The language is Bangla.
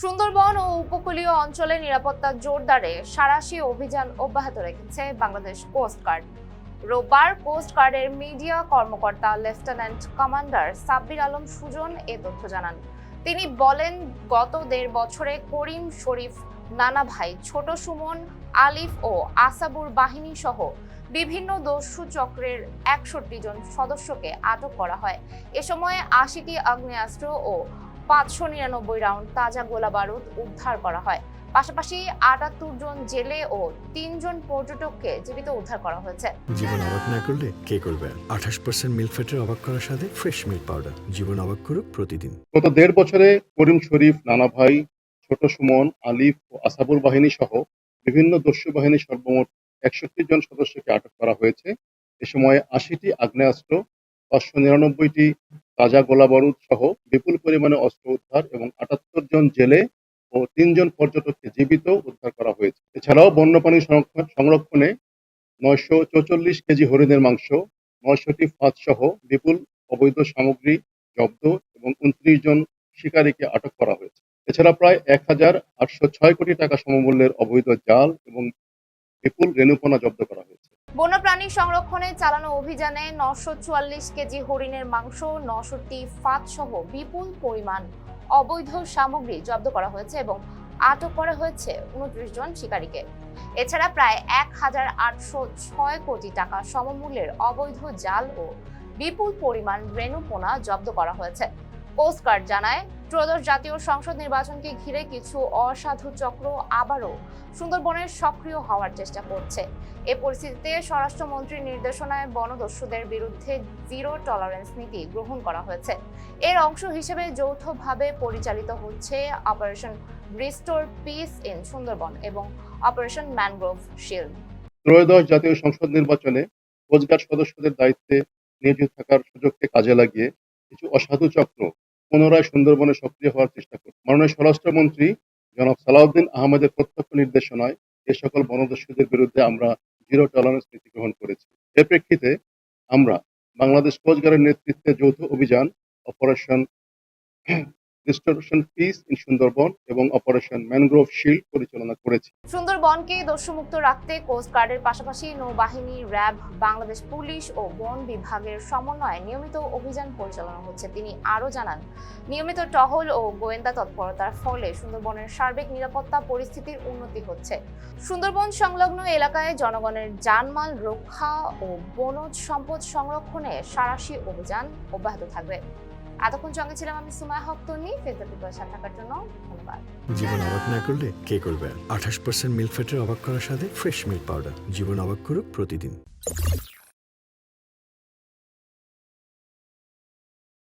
সুন্দরবন ও উপকূলীয় অঞ্চলে নিরাপত্তা জোরদারে সাঁড়াশি অভিযান অব্যাহত রেখেছে বাংলাদেশ কোস্ট গার্ড। রোববার কোস্ট গার্ডের মিডিয়া কর্মকর্তা লেফটেন্যান্ট কমান্ডার সাব্বির আলম সুজন এ তথ্য জানান। তিনি বলেন, গত ১.৫ বছরে করিম শরীফ, নানা ভাই, ছোট সুমন, আলিফ ও আসাবুর বাহিনী সহ বিভিন্ন দস্যু চক্রের ৬১ জন সদস্যকে আটক করা হয়। এ সময় ৮০টি আগ্নেয়াস্ত্র ও ৫৯৯ রাউন্ড তাজা গোলা বারুদ উদ্ধার করা হয়। পাশাপাশি ৭৮ জন জেলে ও ৩ জন পর্যটককে জীবিত উদ্ধার করা হয়েছে। জীবন অবাক না করলে কে করবে? ২৮% মিল্ক ফ্যাটের অবাক করার সাথে ফ্রেশ মিল্ক পাউডার। জীবন অবাক করুক প্রতিদিন। গত ১.৫ বছরে করিম শরীফ, নানা ভাই, ছোট সুমন, আলিফ ও আসাবুর বাহিনী সহ বিভিন্ন দস্যু বাহিনীর সর্বমোট ৬১ জন সদস্যকে আটক করা হয়েছে। এ সময় ৮০টি আগ্নেয়াস্ত্র, ৫৯৯টি তাজা গোলাবারুদ সহ বিপুল পরিমাণে অস্ত্র উদ্ধার এবং ৭৮ জন জেলে ও ৩ জন পর্যটককে জীবিত উদ্ধার করা হয়েছে। এছাড়াও বন্যপ্রাণী সংরক্ষণে ৯৪৪ কেজি হরিণের মাংস, ৯০০টি ফাঁদ সহ বিপুল অবৈধ সামগ্রী জব্দ এবং ২৯ জন শিকারীকে আটক করা হয়েছে। এছাড়া প্রায় ১,৮০৬ কোটি টাকা সমমূল্যের অবৈধ জাল এবং বিপুল রেণুপোনা জব্দ করা হয়েছে। বন্যপ্রাণী সংরক্ষণে চালানো অভিযানে ৯৪৪ কেজি হরিণের মাংস, ৯০০টি ফাঁদ সহ বিপুল পরিমাণ অবৈধ সামগ্রী জব্দ করা হয়েছে এবং আটক করা হয়েছে ২৯ জন শিকারীকে। এছাড়া প্রায় ১,৮০৬ কোটি টাকা সমমূল্যের অবৈধ জাল ও বিপুল পরিমাণ রেণুপোনা জব্দ করা হয়েছে। কোস্ট গার্ড জানায়, ত্রয়োদশ জাতীয় সংসদ নির্বাচনকে ঘিরে কিছু অসাধু চক্র আবারও সুন্দরবনের সক্রিয় হওয়ার চেষ্টা করছে। এ পরিস্থিতিতে স্বরাষ্ট্রমন্ত্রীর নির্দেশনায় বনদস্যুদের বিরুদ্ধে জিরো টলারেন্স নীতি গ্রহণ করা হয়েছে। এর অংশ হিসেবে যৌথভাবে পরিচালিত হচ্ছে operation restore piece in Sundarban এবং অপারেশন ম্যানগ্রোভ শিল্ড। ত্রয়োদশ জাতীয় সংসদ নির্বাচনে কোস্টগার্ড সদস্যদের দায়িত্বে নিয়োজিত থাকার সুযোগকে কাজে লাগিয়ে কিছু অসাধু চক্র পুনরায় সুন্দরবনে সক্রিয় হওয়ার চেষ্টা করছে। মাননীয় স্বরাষ্ট্রমন্ত্রী জনাব সালাউদ্দিন আহমেদের প্রত্যক্ষ নির্দেশনায় এ সকল বনদস্যুদের বিরুদ্ধে আমরা জিরো টলারেন্স নীতি গ্রহণ করেছি। এর প্রেক্ষিতে আমরা বাংলাদেশ কোস্টগার্ডের নেতৃত্বে যৌথ অভিযান operation restoration piece in Sundarban এবং অপারেশন ম্যানগ্রোভ শিল্ড পরিচালনা করেছি। সুন্দরবনকে দস্যুমুক্ত রাখতে কোস্ট গার্ডের পাশাপাশি নৌবাহিনী, র্যাব, বাংলাদেশ পুলিশ ও বন বিভাগের সমন্বয়ে নিয়মিত অভিযান পরিচালনা হচ্ছে। তিনি আরও জানান, নিয়মিত টহল ও গোয়েন্দা তৎপরতার ফলে সুন্দরবনের সার্বিক নিরাপত্তা পরিস্থিতির উন্নতি হচ্ছে। সুন্দরবন সংলগ্ন এলাকায় জনগণের জানমাল রক্ষা ও বনজ সম্পদ সংরক্ষণে সাঁড়াশি অভিযান অব্যাহত থাকবে। এতক্ষণ সঙ্গে ছিলাম আমি সুমায়া হক তন্নি। ফেসবুকের সাথে থাকার জন্য ধন্যবাদ। জীবন অবাক না করলে কে করবে? ২৮% মিল্ক ফ্যাটের অবাক করার সাথে ফ্রেশ মিল্ক পাউডার। জীবন অবাক করুক প্রতিদিন।